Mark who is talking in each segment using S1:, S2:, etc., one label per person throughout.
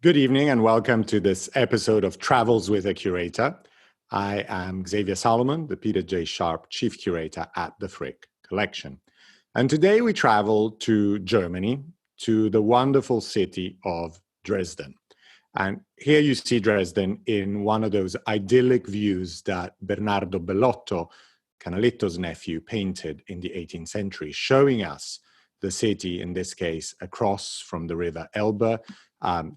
S1: Good evening and welcome to this episode of Travels with a Curator. I am Xavier Salomon, the Peter J. Sharp Chief Curator at the Frick Collection. And today we travel to Germany, to the wonderful city of Dresden. And here you see Dresden in one of those idyllic views that Bernardo Bellotto, Canaletto's nephew, painted in the 18th century, showing us the city, in this case, across from the river Elbe,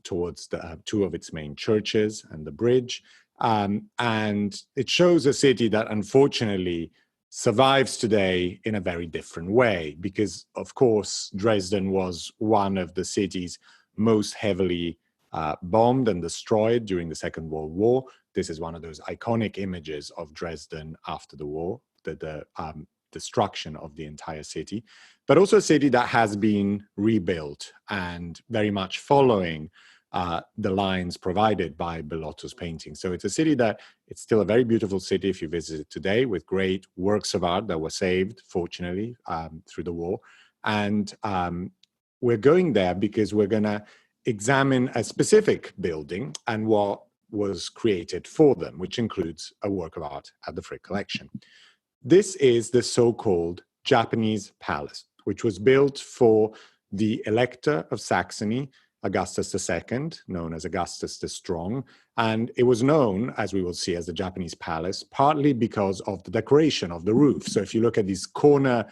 S1: towards two of its main churches and the bridge. And it shows a city that unfortunately survives today in a very different way, because, of course, Dresden was one of the cities most heavily bombed and destroyed during the Second World War. This is one of those iconic images of Dresden after the war, the destruction of the entire city, but also a city that has been rebuilt and very much following the lines provided by Bellotto's painting. So it's a city that it's still a very beautiful city if you visit it today, with great works of art that were saved, fortunately, through the war. And we're going there because we're going to examine a specific building and what was created for them, which includes a work of art at the Frick Collection. This is the so-called Japanese Palace, which was built for the Elector of Saxony, Augustus II, known as Augustus the Strong. And it was known, as we will see, as the Japanese Palace, partly because of the decoration of the roof. So if you look at these corner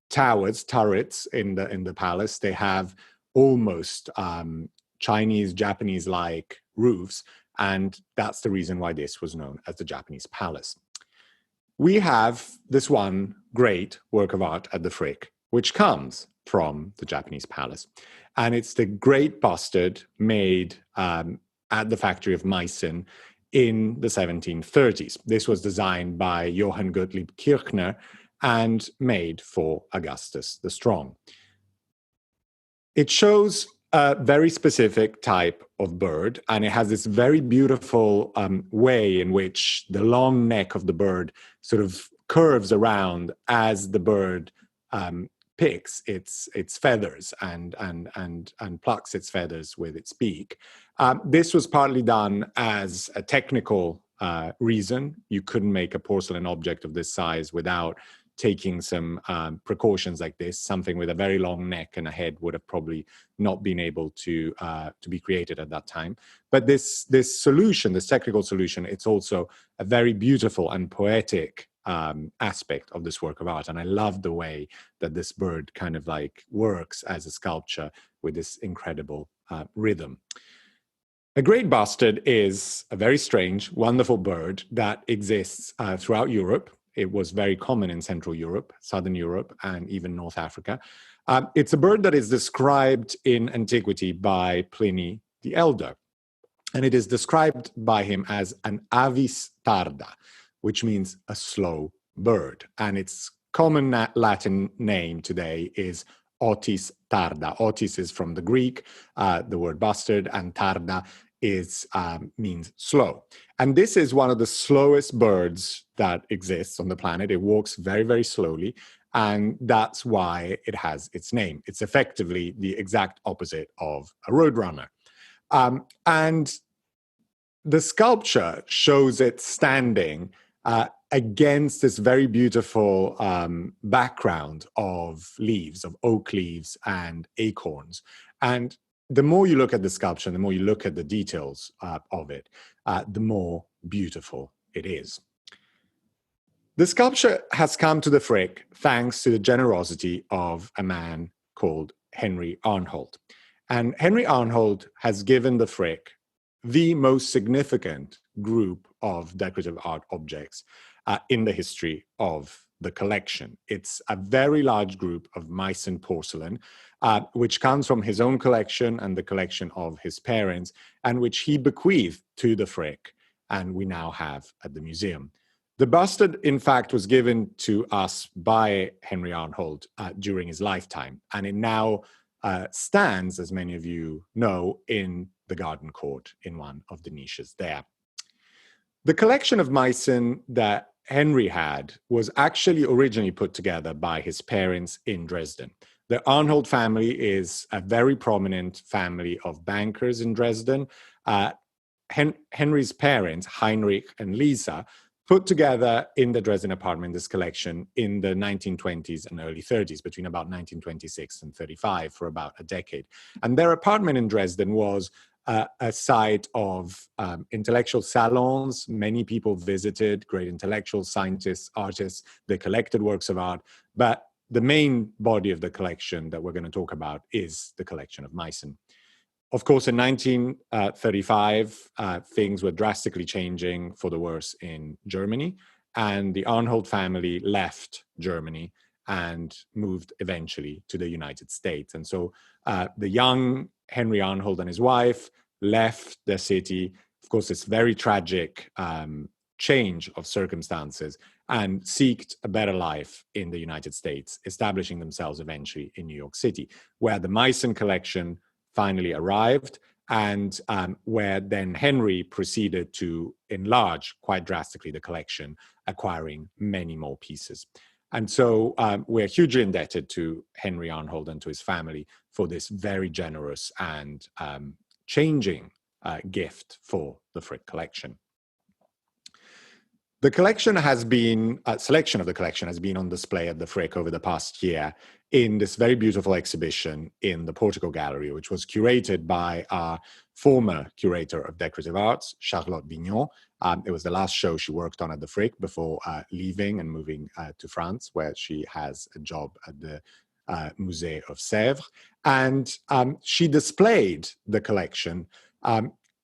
S1: turrets in the palace, they have almost Chinese, Japanese-like roofs. And that's the reason why this was known as the Japanese Palace. We have this one great work of art at the Frick, which comes from the Japanese Palace. And it's the great Bustard made at the factory of Meissen in the 1730s. This was designed by Johann Gottlieb Kirchner and made for Augustus the Strong. It shows a very specific type of bird, and it has this very beautiful way in which the long neck of the bird sort of curves around as the bird picks its feathers and plucks its feathers with its beak. This was partly done as a technical reason. You couldn't make a porcelain object of this size without taking some precautions like this. Something with a very long neck and a head would have probably not been able to be created at that time. But this solution, this technical solution, it's also a very beautiful and poetic aspect of this work of art. And I love the way that this bird kind of like works as a sculpture with this incredible rhythm. A great bustard is a very strange, wonderful bird that exists throughout Europe. It was very common in Central Europe, Southern Europe, and even North Africa. It's a bird that is described in antiquity by Pliny the Elder. And it is described by him as an avis tarda, which means a slow bird. And its common Latin name today is Otis tarda. Otis is from the Greek, the word bustard, and tarda means slow. And this is one of the slowest birds that exists on the planet. It walks very, very slowly, and that's why it has its name. It's effectively the exact opposite of a roadrunner. And the sculpture shows it standing against this very beautiful background of leaves, of oak leaves and acorns. And the more you look at the sculpture, the more you look at the details of it, the more beautiful it is. The sculpture has come to the Frick thanks to the generosity of a man called Henry Arnhold. And Henry Arnhold has given the Frick the most significant group of decorative art objects in the history of the collection. It's a very large group of Meissen porcelain, which comes from his own collection and the collection of his parents, and which he bequeathed to the Frick, and we now have at the museum. The bustard, in fact, was given to us by Henry Arnhold during his lifetime, and it now stands, as many of you know, in the garden court in one of the niches there. The collection of Meissen that Henry had was actually originally put together by his parents in Dresden. The Arnhold family is a very prominent family of bankers in Dresden. Henry's parents, Heinrich and Lisa, put together in the Dresden apartment this collection in the 1920s and early 30s, between about 1926 and 35, for about a decade. And their apartment in Dresden was a site of intellectual salons. Many people visited, great intellectuals, scientists, artists. They collected works of art. But the main body of the collection that we're going to talk about is the collection of Meissen. Of course, in 1935, things were drastically changing for the worse in Germany, and the Arnold family left Germany and moved eventually to the United States. And so the young Henry Arnold and his wife left the city, of course, this very tragic change of circumstances, and sought a better life in the United States, establishing themselves eventually in New York City, where the Meissen collection finally arrived, and where then Henry proceeded to enlarge quite drastically the collection, acquiring many more pieces. And so we're hugely indebted to Henry Arnhold and to his family for this very generous and changing gift for the Frick collection. The collection has been, a selection of the collection has been on display at the Frick over the past year in this very beautiful exhibition in the Portico Gallery, which was curated by our former curator of decorative arts, Charlotte Vignon. It was the last show she worked on at the Frick before leaving and moving to France, where she has a job at the Musée of Sèvres. And she displayed the collection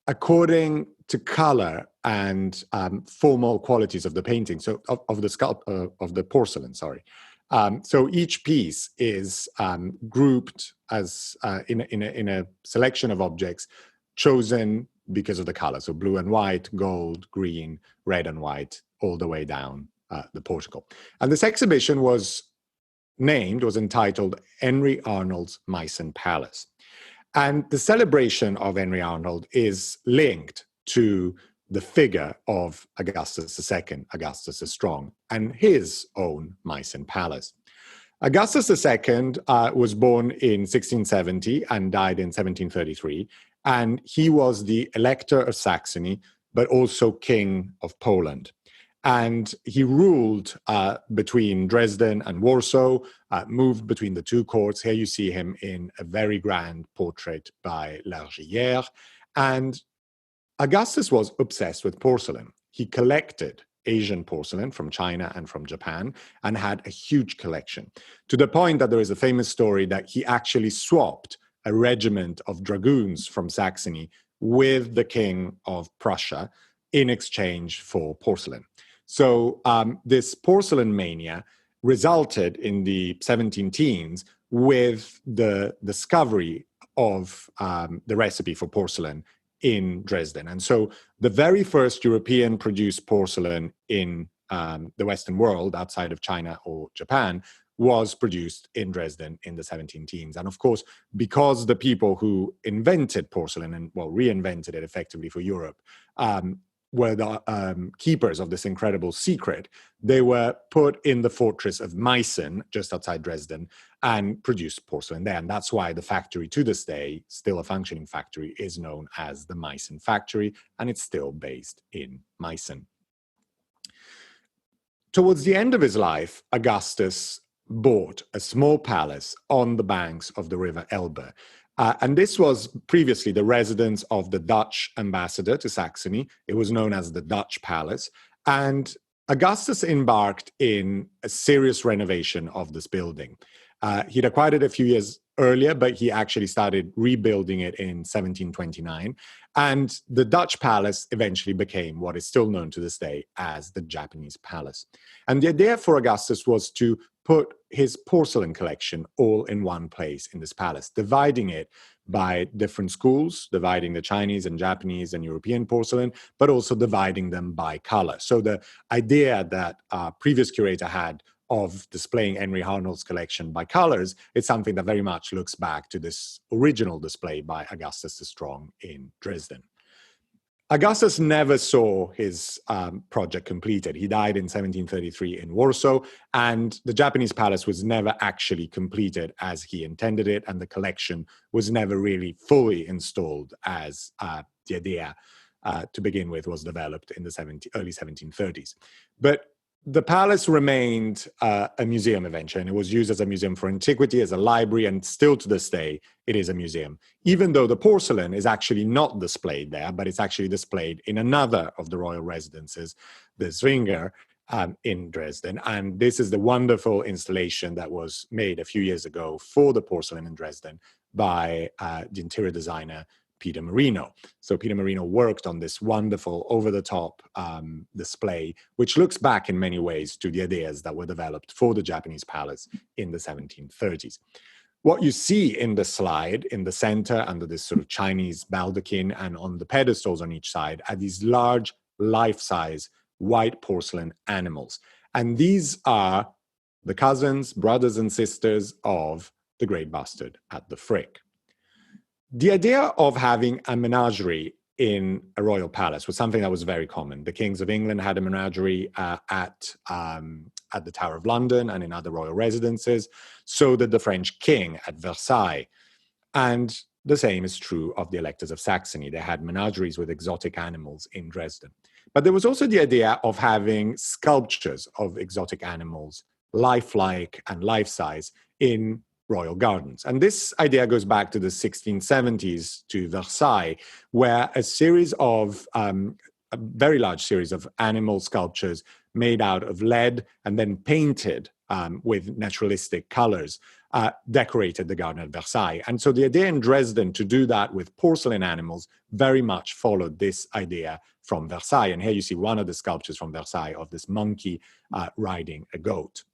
S1: according to color and formal qualities of the painting, so of the porcelain, sorry. So each piece is grouped as in a selection of objects chosen because of the color, so blue and white, gold, green, red and white, all the way down the portico. And this exhibition was entitled Henry Arnold's Meissen Palace. And the celebration of Henry Arnold is linked to the figure of Augustus II, Augustus the Strong, and his own Meissen Palace. Augustus II was born in 1670 and died in 1733, and he was the Elector of Saxony, but also King of Poland. And he ruled between Dresden and Warsaw, moved between the two courts. Here you see him in a very grand portrait by Largillière. And Augustus was obsessed with porcelain. He collected Asian porcelain from China and from Japan and had a huge collection, to the point that there is a famous story that he actually swapped a regiment of dragoons from Saxony with the King of Prussia in exchange for porcelain. So this porcelain mania resulted in the 17 teens with the discovery of the recipe for porcelain in Dresden. And so the very first European-produced porcelain in the Western world, outside of China or Japan, was produced in Dresden in the 17 teens. And of course, because the people who invented porcelain and, well, reinvented it effectively for Europe, were the keepers of this incredible secret, they were put in the fortress of Meissen, just outside Dresden, and produced porcelain there. And that's why the factory, to this day, still a functioning factory, is known as the Meissen factory, and it's still based in Meissen. Towards the end of his life, Augustus bought a small palace on the banks of the river Elbe. And this was previously the residence of the Dutch ambassador to Saxony. It was known as the Dutch Palace. And Augustus embarked in a serious renovation of this building. He'd acquired it a few years earlier, but he actually started rebuilding it in 1729. And the Dutch Palace eventually became what is still known to this day as the Japanese Palace. And the idea for Augustus was to put his porcelain collection all in one place in this palace, dividing it by different schools, dividing the Chinese and Japanese and European porcelain, but also dividing them by color. So the idea that our previous curator had of displaying Henry Arnold's collection by colors, it's something that very much looks back to this original display by Augustus the Strong in Dresden. Augustus never saw his project completed. He died in 1733 in Warsaw, and the Japanese palace was never actually completed as he intended it, and the collection was never really fully installed as the idea to begin with was developed in the early 1730s. But the palace remained a museum eventually, and it was used as a museum for antiquity, as a library, and still to this day, it is a museum. Even though the porcelain is actually not displayed there, but it's actually displayed in another of the royal residences, the Zwinger, in Dresden. And this is the wonderful installation that was made a few years ago for the porcelain in Dresden by the interior designer, Peter Marino. So Peter Marino worked on this wonderful over-the-top display, which looks back in many ways to the ideas that were developed for the Japanese palace in the 1730s. What you see in the slide in the center under this sort of Chinese baldachin and on the pedestals on each side are these large life-size white porcelain animals. And these are the cousins, brothers and sisters of the great Bustard at the Frick. The idea of having a menagerie in a royal palace was something that was very common. The kings of England had a menagerie at the Tower of London and in other royal residences. So did the French king at Versailles. And the same is true of the electors of Saxony. They had menageries with exotic animals in Dresden. But there was also the idea of having sculptures of exotic animals, lifelike and life-size, in royal gardens. And this idea goes back to the 1670s to Versailles, where a series of, a very large series of animal sculptures made out of lead and then painted with naturalistic colors decorated the garden at Versailles. And so the idea in Dresden to do that with porcelain animals very much followed this idea from Versailles. And here you see one of the sculptures from Versailles of this monkey riding a goat.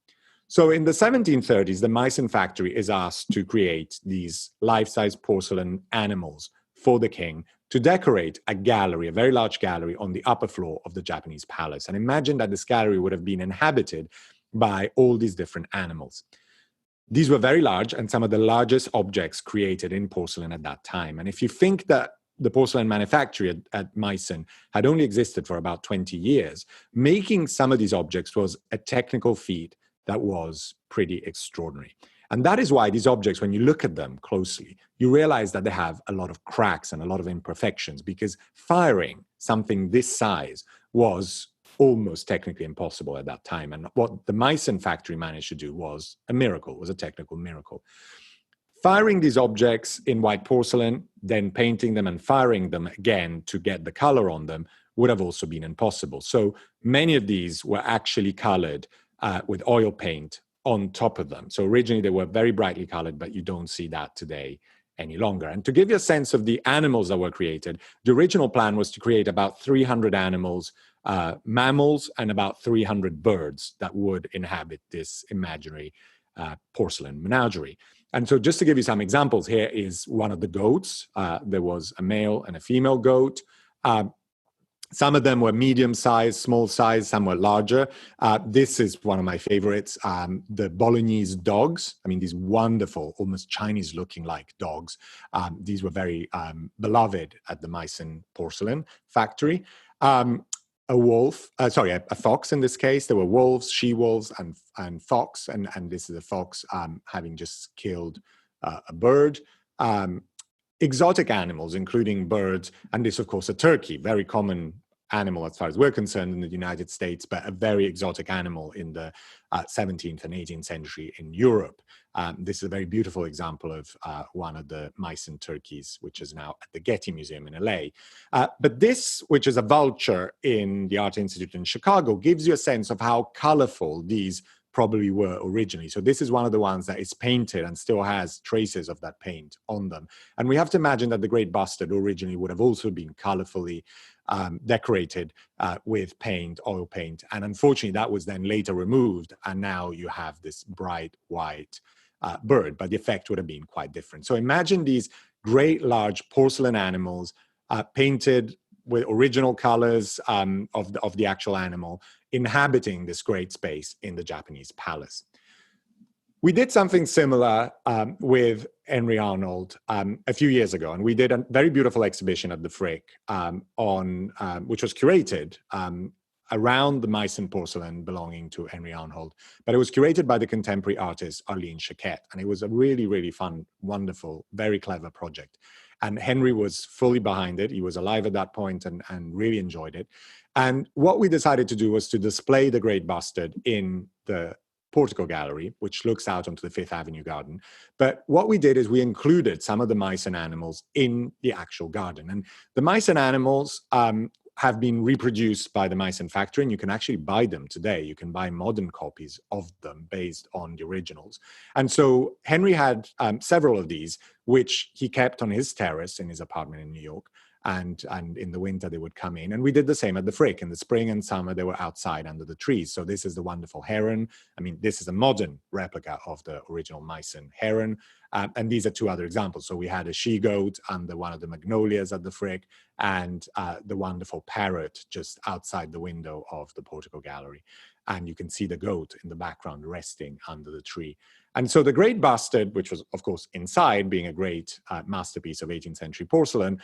S1: So in the 1730s, the Meissen factory is asked to create these life-size porcelain animals for the king to decorate a gallery, a very large gallery on the upper floor of the Japanese palace. And imagine that this gallery would have been inhabited by all these different animals. These were very large and some of the largest objects created in porcelain at that time. And if you think that the porcelain manufactory at Meissen had only existed for about 20 years, making some of these objects was a technical feat that was pretty extraordinary. And that is why these objects, when you look at them closely, you realize that they have a lot of cracks and a lot of imperfections, because firing something this size was almost technically impossible at that time. And what the Meissen factory managed to do was a miracle, was a technical miracle. Firing these objects in white porcelain, then painting them and firing them again to get the color on them would have also been impossible. So many of these were actually colored with oil paint on top of them. So originally they were very brightly colored, but you don't see that today any longer. And to give you a sense of the animals that were created, the original plan was to create about 300 animals, mammals, and about 300 birds that would inhabit this imaginary porcelain menagerie. And so just to give you some examples, here is one of the goats. There was a male and a female goat. Some of them were medium size, small size, some were larger. This is one of my favorites, the Bolognese dogs. I mean, these wonderful, almost Chinese looking like dogs. These were very beloved at the Meissen porcelain factory. A fox in this case. There were wolves, she-wolves, and fox. And this is a fox having just killed a bird. Exotic animals, including birds, and this, of course, a turkey, very common animal as far as we're concerned in the United States, but a very exotic animal in the 17th and 18th century in Europe. This is a very beautiful example of one of the Meissen turkeys, which is now at the Getty Museum in LA. But this, which is a vulture in the Art Institute in Chicago, gives you a sense of how colorful these probably were originally. So this is one of the ones that is painted and still has traces of that paint on them. And we have to imagine that the Great Bustard originally would have also been colorfully decorated with paint, oil paint. And unfortunately, that was then later removed. And now you have this bright white bird, but the effect would have been quite different. So imagine these great large porcelain animals painted with original colors of the actual animal, inhabiting this great space in the Japanese palace. We did something similar with Henry Arnold a few years ago, and we did a very beautiful exhibition at the Frick which was curated around the Meissen porcelain belonging to Henry Arnhold. But it was curated by the contemporary artist Arlene Chaquette, and it was a really, really fun, wonderful, very clever project. And Henry was fully behind it. He was alive at that point and really enjoyed it. And what we decided to do was to display the Great Bustard in the Portico Gallery, which looks out onto the Fifth Avenue garden. But what we did is we included some of the Meissen animals in the actual garden. And the Meissen animals have been reproduced by the Meissen factory, and you can actually buy them today. You can buy modern copies of them based on the originals. And so Henry had several of these, which he kept on his terrace in his apartment in New York. And in the winter, they would come in. And we did the same at the Frick. In the spring and summer, they were outside under the trees. So this is the wonderful heron. I mean, this is a modern replica of the original Meissen heron. And these are two other examples. So we had a she-goat under one of the magnolias at the Frick, and the wonderful parrot just outside the window of the Portico Gallery. And you can see the goat in the background resting under the tree. And so the Great Bustard, which was, of course, inside, being a great masterpiece of 18th century porcelain,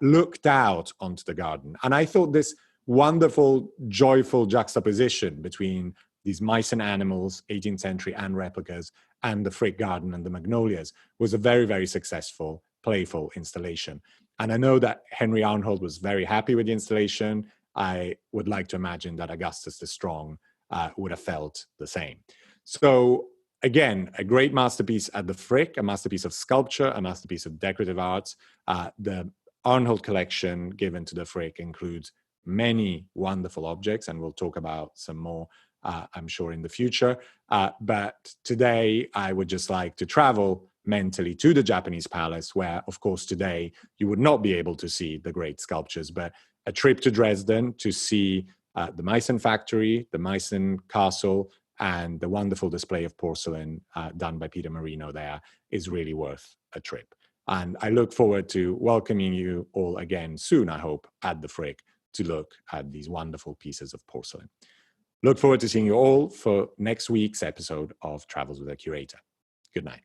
S1: looked out onto the garden. And I thought this wonderful, joyful juxtaposition between these Meissen animals, 18th century and replicas, and the Frick garden and the magnolias was a very, very successful, playful installation. And I know that Henry Arnhold was very happy with the installation. I would like to imagine that Augustus the Strong would have felt the same. So again, a great masterpiece at the Frick, a masterpiece of sculpture, a masterpiece of decorative arts. The Arnhold collection given to the Frick includes many wonderful objects, and we'll talk about some more, I'm sure, in the future. But today, I would just like to travel mentally to the Japanese palace, where, of course, today you would not be able to see the great sculptures, but a trip to Dresden to see the Meissen factory, the Meissen castle, and the wonderful display of porcelain done by Peter Marino there is really worth a trip. And I look forward to welcoming you all again soon, I hope, at the Frick to look at these wonderful pieces of porcelain. Look forward to seeing you all for next week's episode of Travels with a Curator. Good night.